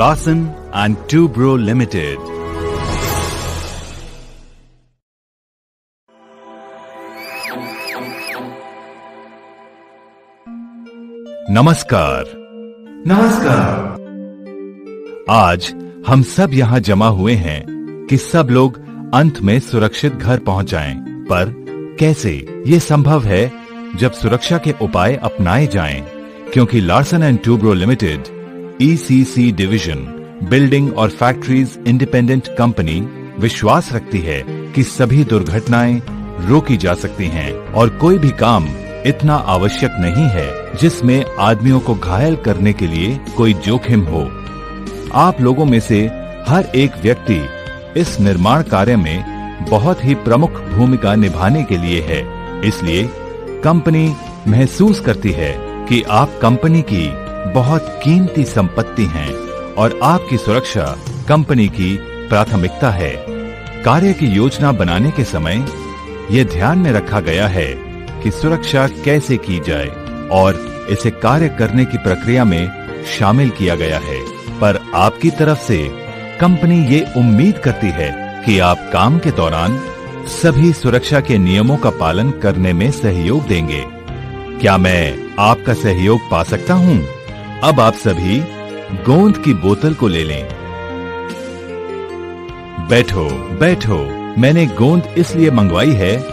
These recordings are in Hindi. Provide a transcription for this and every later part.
Larsen and Toubro Limited. नमस्कार। आज हम सब यहाँ जमा हुए हैं कि सब लोग अंत में सुरक्षित घर पहुँच जाएं। पर कैसे ये संभव है जब सुरक्षा के उपाय अपनाए जाएं? क्योंकि Larsen and Toubro limited ECC division building और फैक्ट्रीज इंडिपेंडेंट कंपनी विश्वास रखती है कि सभी दुर्घटनाएं रोकी जा सकती हैं और कोई भी काम इतना आवश्यक नहीं है जिसमें आदमियों को घायल करने के लिए कोई जोखिम हो। आप लोगों में से हर एक व्यक्ति इस निर्माण कार्य में बहुत ही प्रमुख भूमिका निभाने के लिए है। इसलिए कंपनी महसूस करती है कि आप कंपनी की बहुत कीमती संपत्ति हैं और आपकी सुरक्षा कंपनी की प्राथमिकता है। कार्य की योजना बनाने के समय यह ध्यान में रखा गया है कि सुरक्षा कैसे की जाए और इसे कार्य करने की प्रक्रिया में शामिल किया गया है। पर आपकी तरफ से कंपनी ये उम्मीद करती है कि आप काम के दौरान सभी सुरक्षा के नियमों का पालन करने में सहयोग देंगे। क्या मैं आपका सहयोग पा सकता हूं? अब आप सभी गोंद की बोतल को ले लें। बैठो बैठो। मैंने गोंद इसलिए मंगवाई है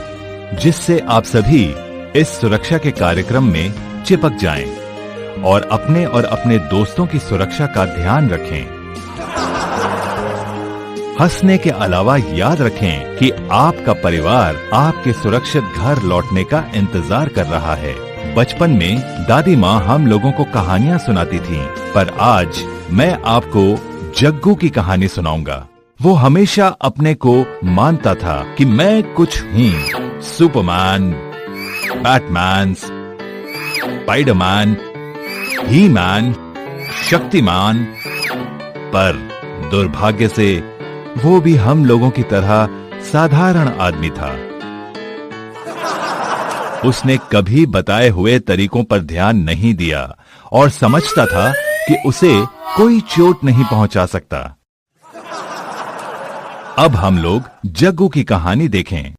जिससे आप सभी इस सुरक्षा के कार्यक्रम में चिपक जाएं और अपने दोस्तों की सुरक्षा का ध्यान रखें। हंसने के अलावा याद रखें कि आपका परिवार आपके सुरक्षित घर लौटने का इंतजार कर रहा है। बचपन में दादी माँ हम लोगों को कहानियाँ सुनाती थीं, पर आज मैं आपको जग्गू की कहानी सुनाऊंगा। वो हमेशा अपने को मानता था कि मैं कुछ हूँ। सुपरमैन, बैटमैन, स्पाइडरमैन, ही मैन, शक्तिमान। पर दुर्भाग्य से वो भी हम लोगों की तरह साधारण आदमी था। उसने कभी बताए हुए तरीकों पर ध्यान नहीं दिया और समझता था कि उसे कोई चोट नहीं पहुंचा सकता। अब हम लोग जग्गू की कहानी देखें।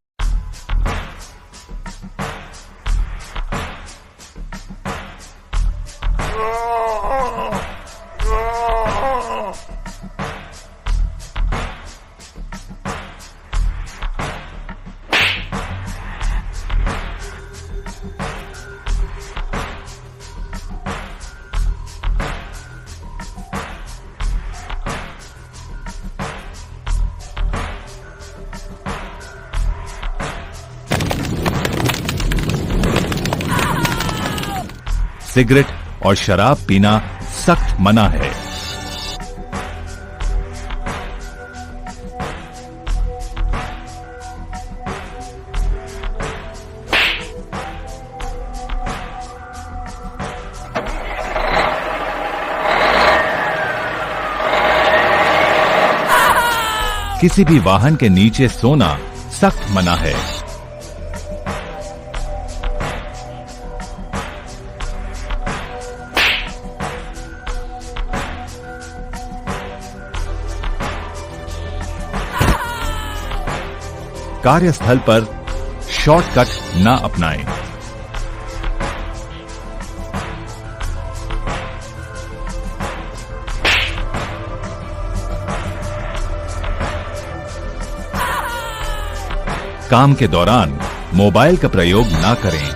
सिगरेट और शराब पीना सख्त मना है। किसी भी वाहन के नीचे सोना सख्त मना है। कार्यस्थल पर शॉर्टकट ना अपनाएं। काम के दौरान मोबाइल का प्रयोग ना करें।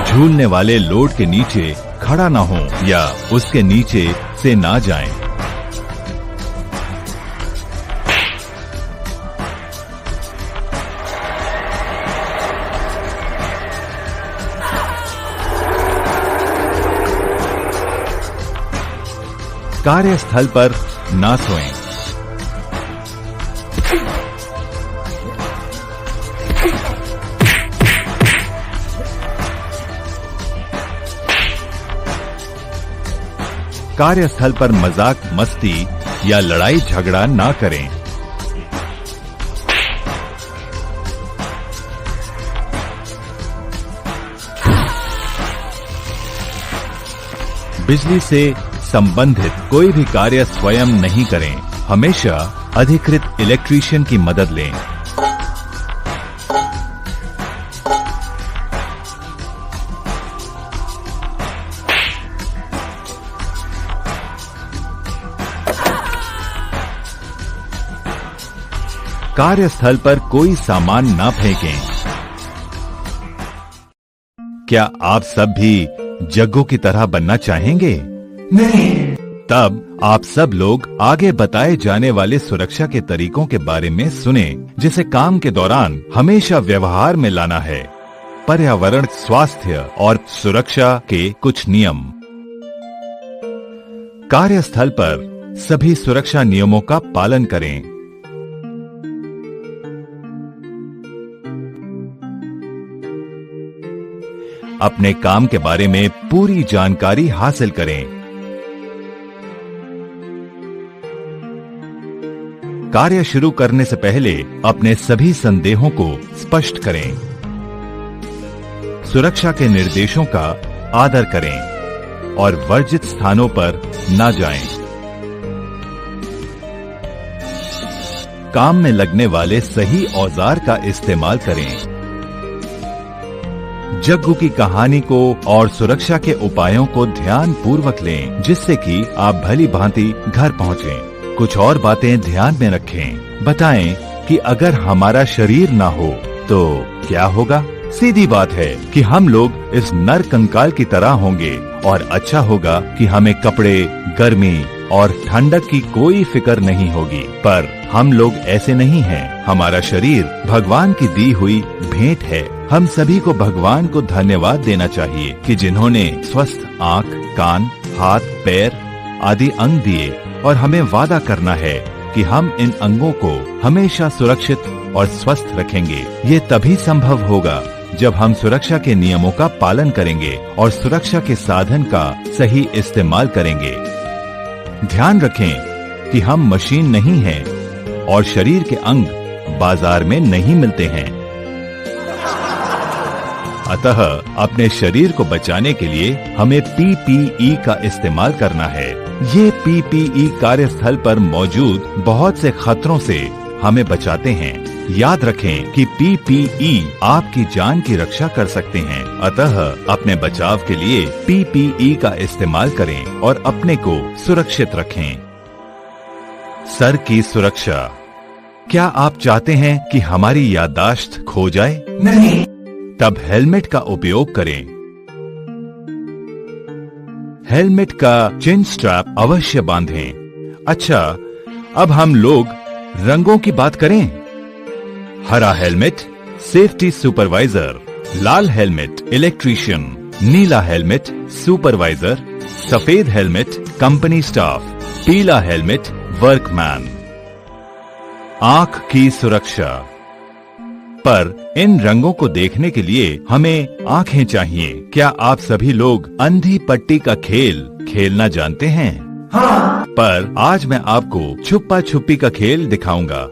झूलने वाले लोड के नीचे खड़ा ना हो या उसके नीचे से ना जाएं। कार्यस्थल पर ना सोएं। कार्यस्थल पर मजाक मस्ती या लड़ाई झगड़ा ना करें। बिजली से संबंधित कोई भी कार्य स्वयं नहीं करें। हमेशा अधिकृत इलेक्ट्रीशियन की मदद लें। कार्यस्थल पर कोई सामान ना फेंकें। क्या आप सब भी जग्गू की तरह बनना चाहेंगे? नहीं। तब आप सब लोग आगे बताए जाने वाले सुरक्षा के तरीकों के बारे में सुने, जिसे काम के दौरान हमेशा व्यवहार में लाना है। पर्यावरण, स्वास्थ्य और सुरक्षा के कुछ नियम। कार्यस्थल पर सभी सुरक्षा नियमों का पालन करें। अपने काम के बारे में पूरी जानकारी हासिल करें। कार्य शुरू करने से पहले अपने सभी संदेहों को स्पष्ट करें। सुरक्षा के निर्देशों का आदर करें और वर्जित स्थानों पर न जाएं। काम में लगने वाले सही औजार का इस्तेमाल करें। जग्गू की कहानी को और सुरक्षा के उपायों को ध्यान पूर्वक लें, जिससे कि आप भली भांति घर पहुंचें। कुछ और बातें ध्यान में रखें। बताएं कि अगर हमारा शरीर ना हो तो क्या होगा? सीधी बात है कि हम लोग इस नर कंकाल की तरह होंगे और अच्छा होगा कि हमें कपड़े, गर्मी और ठंडक की कोई फिक्र नहीं होगी। पर हम लोग ऐसे नहीं हैं। हमारा शरीर भगवान की दी हुई भेंट है। हम सभी को भगवान को धन्यवाद देना चाहिए कि जिन्होंने स्वस्थ आँख, कान, हाथ, पैर आदि अंग दिए, और हमें वादा करना है कि हम इन अंगों को हमेशा सुरक्षित और स्वस्थ रखेंगे। ये तभी संभव होगा जब हम सुरक्षा के नियमों का पालन करेंगे और सुरक्षा के साधन का सही इस्तेमाल करेंगे। ध्यान रखें कि हम मशीन नहीं हैं और शरीर के अंग बाजार में नहीं मिलते हैं। अतः अपने शरीर को बचाने के लिए हमें PPE का इस्तेमाल करना है। ये PPE कार्यस्थल पर मौजूद बहुत से खतरों से हमें बचाते हैं। याद रखें कि PPE आपकी जान की रक्षा कर सकते हैं। अतः अपने बचाव के लिए PPE का इस्तेमाल करें और अपने को सुरक्षित रखें। सर की सुरक्षा। क्या आप चाहते हैं कि हमारी याददाश्त खो जाए? नहीं। तब हेलमेट का उपयोग करें। हेलमेट का चिन स्ट्रैप अवश्य बांधें। अच्छा, अब हम लोग रंगों की बात करें। हरा हेलमेट सेफ्टी सुपरवाइजर, लाल हेलमेट इलेक्ट्रीशियन, नीला हेलमेट सुपरवाइजर, सफेद हेलमेट कंपनी स्टाफ, पीला हेलमेट वर्कमैन। आंख की सुरक्षा। पर इन रंगों को देखने के लिए हमें आंखें चाहिए। क्या आप सभी लोग अंधी पट्टी का खेल खेलना जानते हैं? हाँ। पर आज मैं आपको छुपा छुपी का खेल दिखाऊंगा।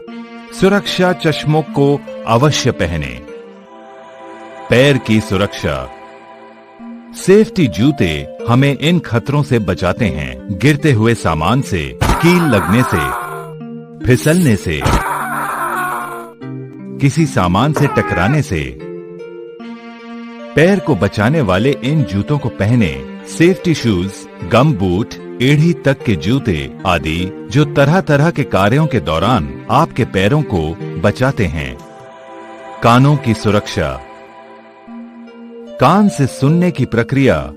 सुरक्षा चश्मों को अवश्य पहने। पैर की सुरक्षा। सेफ्टी जूते हमें इन खतरों से बचाते हैं। गिरते हुए सामान से, कील लगने से, फिसलने से, किसी सामान से टकराने से। पैर को बचाने वाले इन जूतों को पहने। सेफ्टी शूज, गम बूट, एड़ी तक के जूते आदि जो तरह तरह के कार्यों के दौरान आपके पैरों को बचाते हैं। कानों की सुरक्षा। कान से सुनने की प्रक्रिया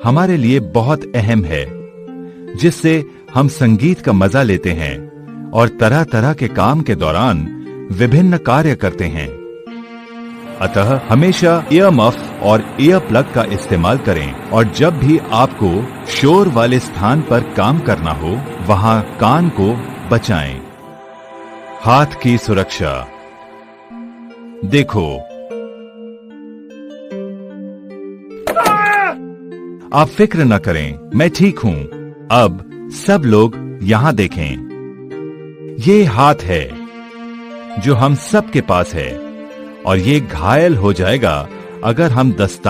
हमारे लिए बहुत अहम है, जिससे हम संगीत का मजा लेते हैं और तरह तरह के काम के दौरान विभिन्न कार्य करते हैं। अतः हमेशा ईयर मफ और ईयर प्लग का इस्तेमाल करें और जब भी आपको शोर वाले स्थान पर काम करना हो, वहां कान को बचाएं। हाथ की सुरक्षा। देखो, आप फिक्र न करें, मैं ठीक हूं। अब सब लोग यहां देखें। ये हाथ है जो हम सब के पास है और ये घायल हो जाएगा अगर हम दस्ताने